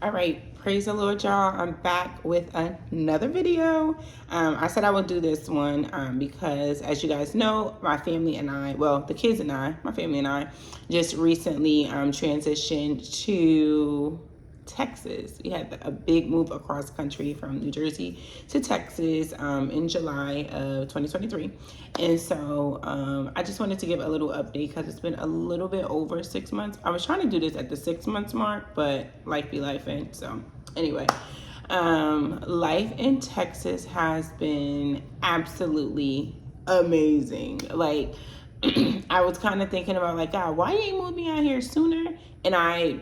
All right, praise the Lord, y'all. I'm back with another video. I said I would do this one because, as you guys know, my family and I, well, the kids and I, my family and I, just recently transitioned to Texas. We had a big move across country from New Jersey to Texas in July of 2023. And so I just wanted to give a little update because it's been a little bit over 6 months. I was trying to do this at the 6 months mark, but life be life. And so anyway, life in Texas has been absolutely amazing. Like, I was kind of thinking about, like, God, why you ain't moved me out here sooner? And I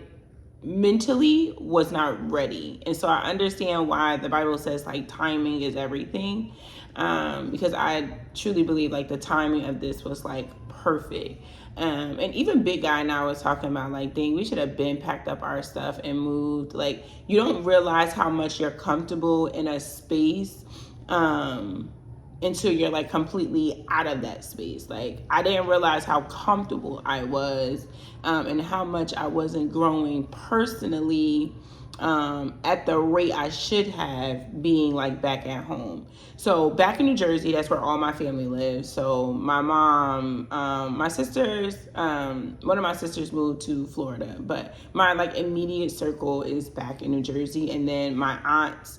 mentally was not ready. And so I understand why the Bible says, like, timing is everything. Because I truly believe, like, the timing of this was, like, perfect. And even Big Guy and I was talking about, like, dang, we should have been packed up our stuff and moved. Like, you don't realize how much you're comfortable in a space until you're, like, completely out of that space. Like, I didn't realize how comfortable I was and how much I wasn't growing personally at the rate I should have, being, like, back at home. So back in New Jersey, that's where all my family lives. So my mom, my sisters, one of my sisters moved to Florida, but my, like, immediate circle is back in New Jersey. And then my aunts,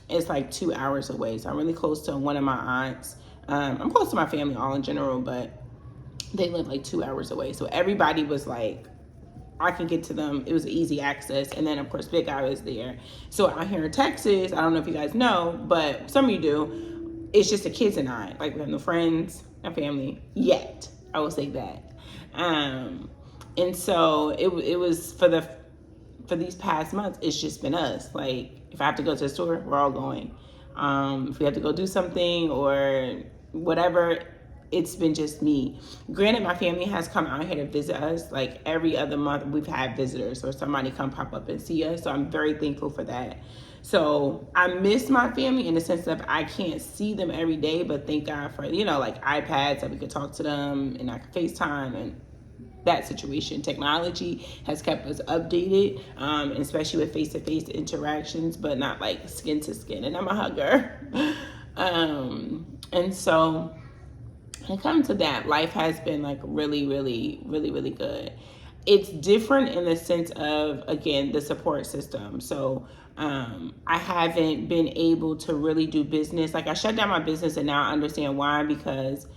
it's like 2 hours away. So I'm really close to one of my aunts. I'm close to my family all in general, but they live like 2 hours away. So everybody was like, I can get to them. It was easy access. And then, of course, Big Guy was there. So out here in Texas, I don't know if you guys know, but some of you do, it's just the kids and I. Like, we have no friends, no family yet. I will say that. And so it was for these past months, it's just been us. Like, if I have to go to the store, we're all going. If we have to go do something or whatever, it's been just me. Granted, my family has come out here to visit us. Like, every other month, we've had visitors or somebody come pop up and see us. So I'm very thankful for that. So I miss my family in the sense of I can't see them every day, but thank God for, like, iPads that we could talk to them and I could FaceTime and that situation. Technology has kept us updated, especially with face-to-face interactions, but not like skin to skin. And I'm a hugger. And so when it comes to that, life has been, like, really, really, really, really good. It's different in the sense of, again, the support system. So I haven't been able to really do business. Like, I shut down my business, and now I understand why, because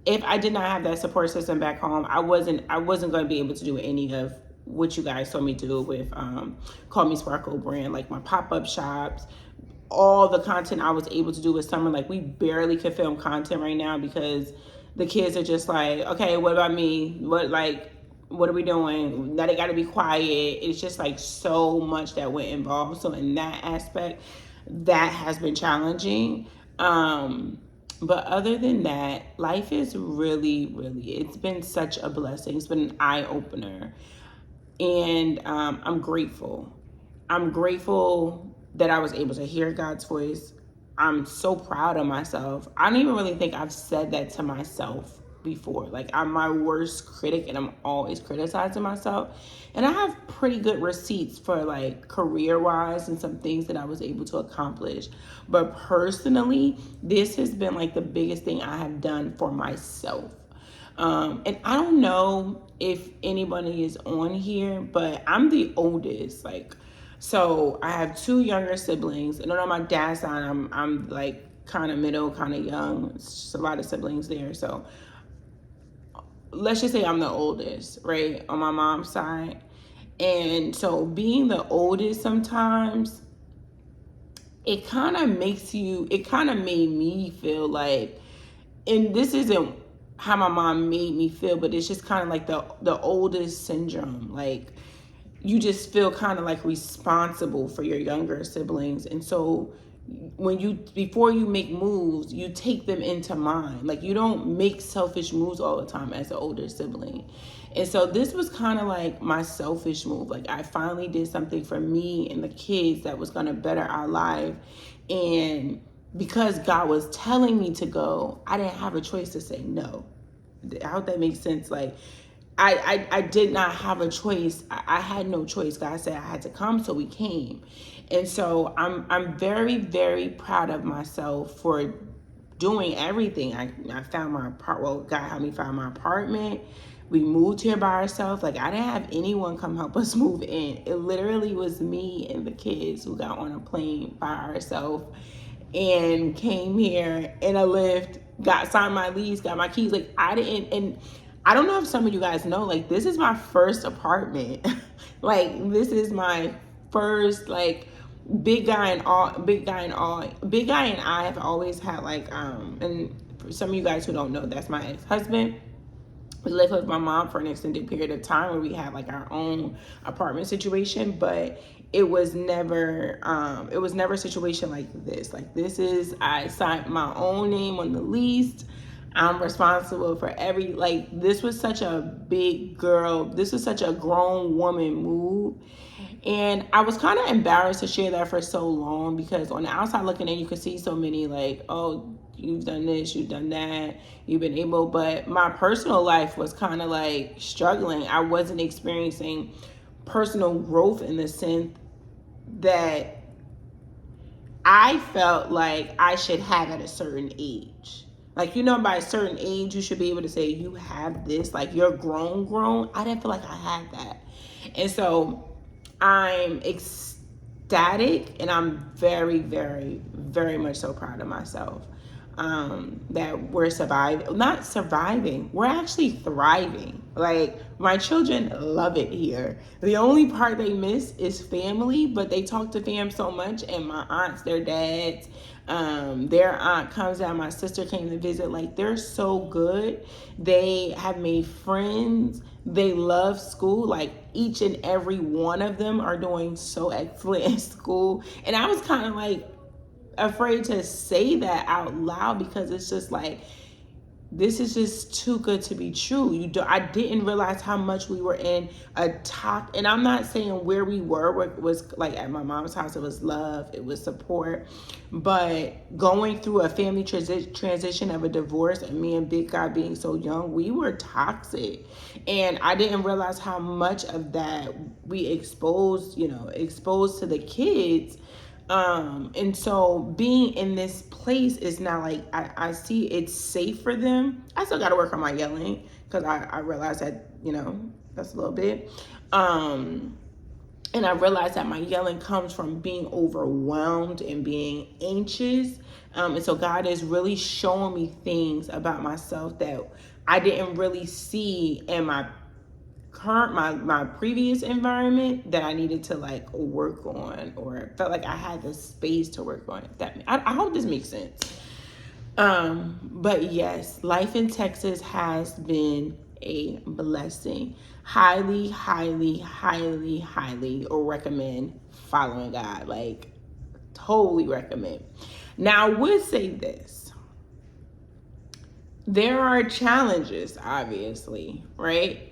if I did not have that support system back home, I wasn't going to be able to do any of what you guys told me to do with Call Me Sparkle brand, like my pop-up shops, all the content I was able to do with summer. Like, we barely could film content right now because the kids are just like, okay, what about me? What are we doing? Now they got to be quiet. It's just, like, so much that went involved. So in that aspect, that has been challenging. But other than that, life is really, really, it's been such a blessing. It's been an eye-opener. And I'm grateful. I'm grateful that I was able to hear God's voice. I'm so proud of myself. I don't even really think I've said that to myself before. Like, I'm my worst critic and I'm always criticizing myself. And I have pretty good receipts for, like, career-wise and some things that I was able to accomplish. But personally, this has been, like, the biggest thing I have done for myself. And I don't know if anybody is on here, but I'm the oldest. Like, so I have two younger siblings. And on my dad's side, I'm like kind of middle, kind of young. It's just a lot of siblings there. So let's just say I'm the oldest, right, on my mom's side. And so being the oldest, sometimes it kind of made me feel like, and this isn't how my mom made me feel, but it's just kind of like the oldest syndrome. Like, you just feel kind of like responsible for your younger siblings. And so before you make moves, you take them into mind. Like, you don't make selfish moves all the time as an older sibling. And so this was kind of like my selfish move. Like, I finally did something for me and the kids that was going to better our life. And because God was telling me to go, I didn't have a choice to say no. I hope that makes sense. Like, I did not have a choice. I had no choice. God said I had to come, so we came. And so I'm very, very proud of myself for doing everything. I found my God helped me find my apartment. We moved here by ourselves. Like, I didn't have anyone come help us move in. It literally was me and the kids who got on a plane by ourselves and came here in a lift, signed my lease, got my keys. Like, I didn't, and I don't know if some of you guys know, like, this is my first apartment. Like, this is my first, like, big guy and I have always had, like, and for some of you guys who don't know, that's my ex-husband. We lived with my mom for an extended period of time where we had, like, our own apartment situation, but it was never a situation like this. Like, this is, I signed my own name on the lease. I'm responsible for this was such a big girl, this was such a grown woman move. And I was kind of embarrassed to share that for so long, because on the outside looking in, you could see so many, like, oh, you've done this, you've done that, you've been able, but my personal life was kind of like struggling. I wasn't experiencing personal growth in the sense that I felt like I should have at a certain age. Like, by a certain age, you should be able to say you have this, like, you're grown. I didn't feel like I had that. And so I'm ecstatic, and I'm very, very, very much so proud of myself, that we're not surviving, we're actually thriving. Like, my children love it here. The only part they miss is family, but they talk to fam so much, and my aunts, their dads, their aunt comes down, my sister came to visit. Like, they're so good. They have made friends. They love school. Like, each and every one of them are doing so excellent in school. And I was kind of like afraid to say that out loud, because it's just like, this is just too good to be true. I didn't realize how much we were in a top, and I'm not saying where we were was like at my mom's house. It was love, it was support, but going through a family transition of a divorce, and me and Big Guy being so young, we were toxic, and I didn't realize how much of that we exposed to the kids. And so being in this place is now like, I see it's safe for them. I still got to work on my yelling, because I realize that, that's a little bit. And I realize that my yelling comes from being overwhelmed and being anxious. And so God is really showing me things about myself that I didn't really see in my previous environment, that I needed to, like, work on, or felt like I had the space to work on. I hope this makes sense. But yes, life in Texas has been a blessing. Highly, highly, highly, highly recommend following God. Like, totally recommend. Now, I would say this. There are challenges, obviously, right?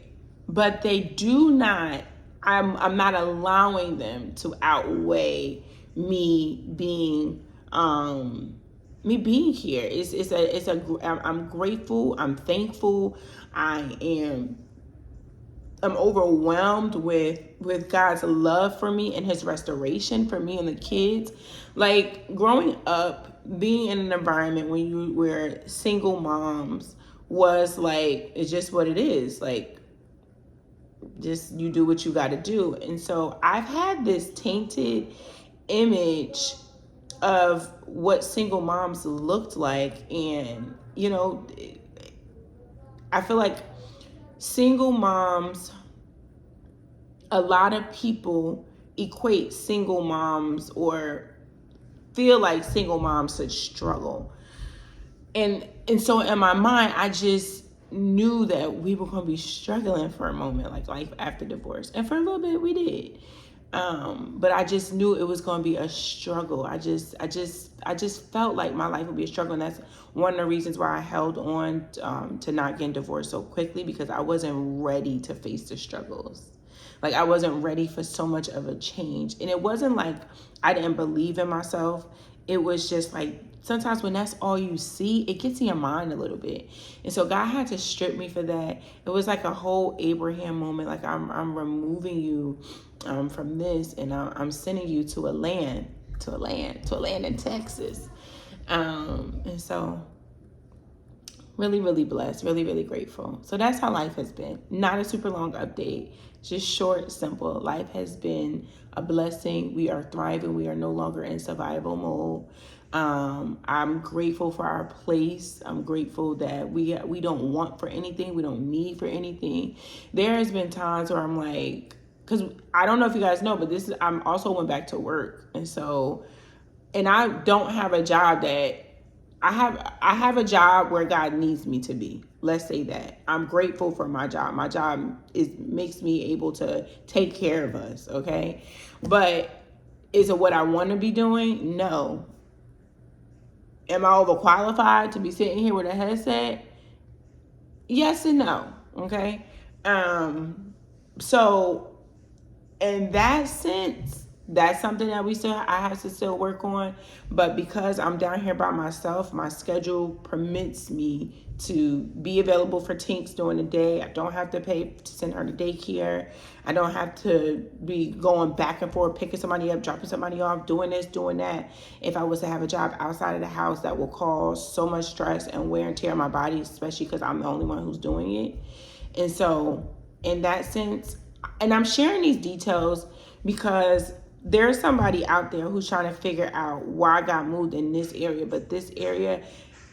But they do not, I'm not allowing them to outweigh me being here. I'm grateful, I'm thankful, I'm overwhelmed with God's love for me and his restoration for me and the kids. Like, growing up, being in an environment where single moms was like, it's just what it is. Like, just, you do what you got to do. And so I've had this tainted image of what single moms looked like. And, I feel like single moms, a lot of people equate single moms, or feel like single moms should struggle. And so in my mind, I just knew that we were going to be struggling for a moment, like life after divorce. And for a little bit we did. But I just knew it was going to be a struggle. I just felt like my life would be a struggle. And that's one of the reasons why I held on to not getting divorced so quickly, because I wasn't ready to face the struggles. Like, I wasn't ready for so much of a change. And it wasn't like I didn't believe in myself. It was just like, sometimes when that's all you see, it gets in your mind a little bit. And so God had to strip me for that. It was like a whole Abraham moment. Like I'm removing you from this, and I'm sending you to a land in Texas. And so really, really blessed, really, really grateful. So that's how life has been. Not a super long update, just short, simple. Life has been a blessing. We are thriving. We are no longer in survival mode. I'm grateful for our place. I'm grateful that we don't want for anything. We don't need for anything. There has been times where I'm like, because I don't know if you guys know, but I'm also went back to work, and so, and I don't have a job that I have a job where God needs me to be. Let's say that. I'm grateful for my job. My job makes me able to take care of us, okay? But is it what I want to be doing? No. Am I overqualified to be sitting here with a headset? Yes and no, okay? So in that sense, that's something that I have to still work on. But because I'm down here by myself, my schedule permits me to be available for Tinks during the day. I don't have to pay to send her to daycare. I don't have to be going back and forth, picking somebody up, dropping somebody off, doing this, doing that. If I was to have a job outside of the house, that will cause so much stress and wear and tear on my body, especially because I'm the only one who's doing it. And so in that sense, and I'm sharing these details because there's somebody out there who's trying to figure out why I got moved in this area, but this area,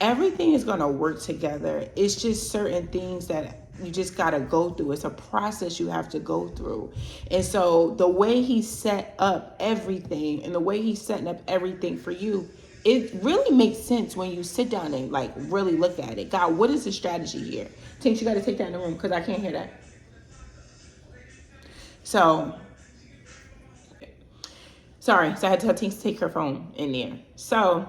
everything is going to work together. It's just certain things that you just got to go through. It's a process you have to go through. And so the way he set up everything and the way he's setting up everything for you, it really makes sense when you sit down and like really look at it. God, what is the strategy here? Tinks, you got to take that in the room because I can't hear that. So sorry, so I had to tell Tinks to take her phone in there. So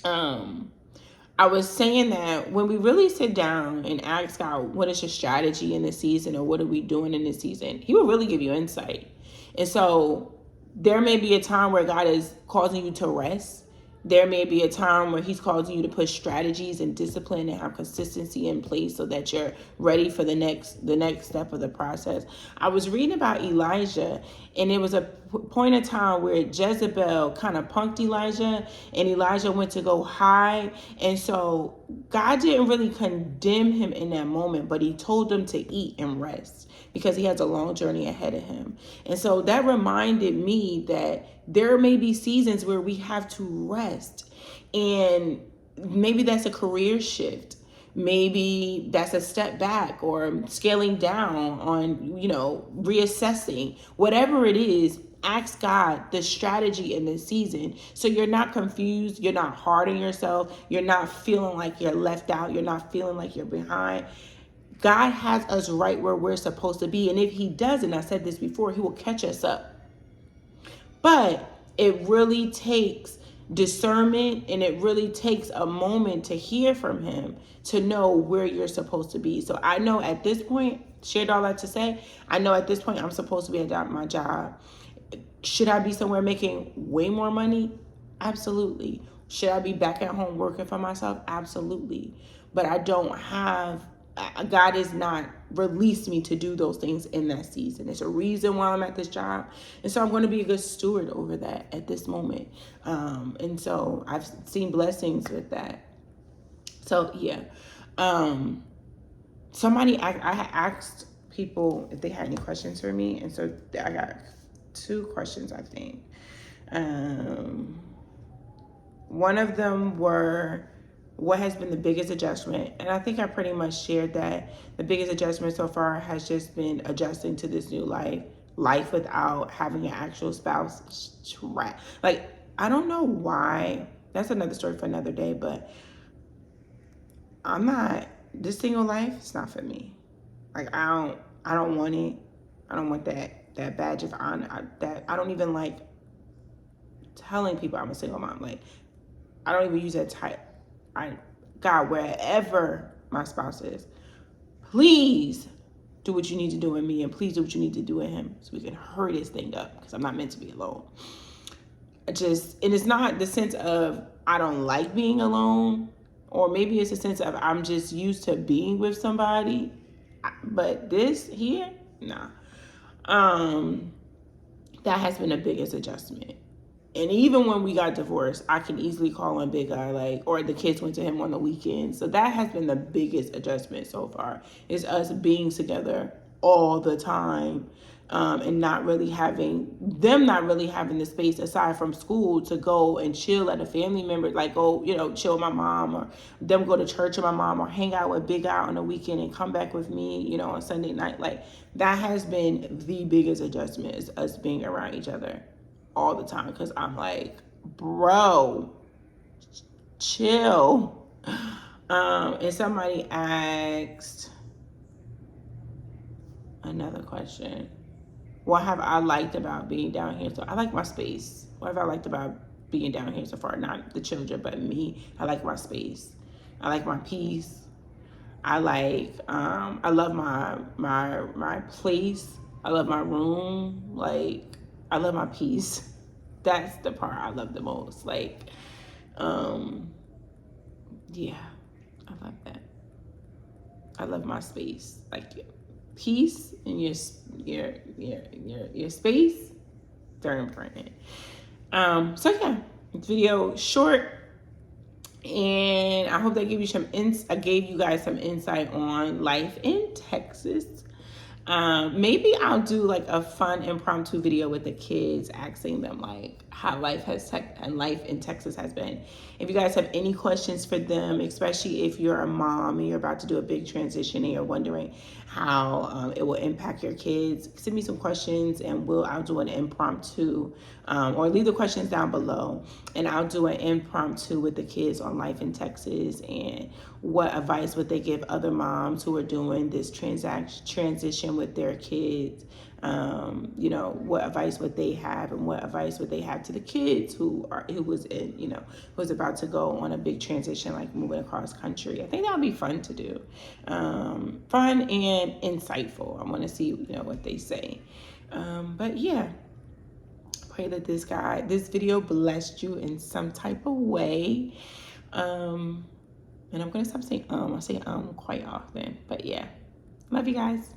I was saying that when we really sit down and ask God, what is your strategy in this season, or what are we doing in this season, he will really give you insight. And so there may be a time where God is causing you to rest. There may be a time where he's causing you to put strategies and discipline and have consistency in place so that you're ready for the next step of the process. I was reading about Elijah, and it was a point in time where Jezebel kind of punked Elijah, and Elijah went to go hide. And so God didn't really condemn him in that moment, but he told him to eat and rest because he has a long journey ahead of him. And so that reminded me that there may be seasons where we have to rest, and maybe that's a career shift. Maybe that's a step back or scaling down on, reassessing. Whatever it is, ask God the strategy in this season so you're not confused, you're not hard on yourself, you're not feeling like you're left out, you're not feeling like you're behind. God has us right where we're supposed to be. And if he doesn't, I said this before, he will catch us up. But it really takes discernment, and it really takes a moment to hear from him to know where you're supposed to be. So I know at this point, shared all that to say, I know at this point I'm supposed to be at my job. Should I be somewhere making way more money? Absolutely. Should I be back at home working for myself? Absolutely. But I don't have, God has not released me to do those things in that season. It's a reason why I'm at this job. And so I'm going to be a good steward over that at this moment. And so I've seen blessings with that. So yeah. Somebody, I asked people if they had any questions for me. And so I got 2 questions, I think. One of them were, what has been the biggest adjustment? And I think I pretty much shared that the biggest adjustment so far has just been adjusting to this new life without having an actual spouse. Like, I don't know why. That's another story for another day, but this single life, it's not for me. Like, I don't want it. I don't want that badge of honor. I don't even like telling people I'm a single mom. Like, I don't even use that type. God, wherever my spouse is, please do what you need to do in me, and please do what you need to do in him so we can hurry this thing up, because I'm not meant to be alone. And it's not the sense of I don't like being alone, or maybe it's a sense of I'm just used to being with somebody. But this here, nah. That has been the biggest adjustment. And even when we got divorced, I can easily call on Big Guy, like, or the kids went to him on the weekend. So that has been the biggest adjustment so far, is us being together all the time, and not really having the space aside from school to go and chill at a family member, like go, chill with my mom, or them go to church with my mom, or hang out with Big Guy on the weekend and come back with me, on Sunday night. Like, that has been the biggest adjustment, is us being around each other all the time, because I'm like, bro, chill. And somebody asked another question. What have I liked about being down here? So I like my space. What have I liked about being down here so far? Not the children, but me. I like my space. I like my peace. I love my place. I love my room. Like, I love my peace. That's the part I love the most. Like, yeah, I love that. I love my space. Like, peace and your space, very important. So yeah, video short, and I hope that gave you I gave you guys some insight on life in Texas. Maybe I'll do like a fun impromptu video with the kids, asking them like how life in Texas has been. If you guys have any questions for them, especially if you're a mom and you're about to do a big transition and you're wondering how it will impact your kids, send me some questions and I'll do an impromptu, or leave the questions down below, and I'll do an impromptu with the kids on life in Texas, and what advice would they give other moms who are doing this transition with their kids. What advice would they have, and what advice would they have to the kids who was about to go on a big transition, like moving across country. I think that would be fun to do. Fun and insightful. I want to see, what they say. But yeah, pray that this video blessed you in some type of way. And I'm going to stop saying, I say quite often, but yeah, love you guys.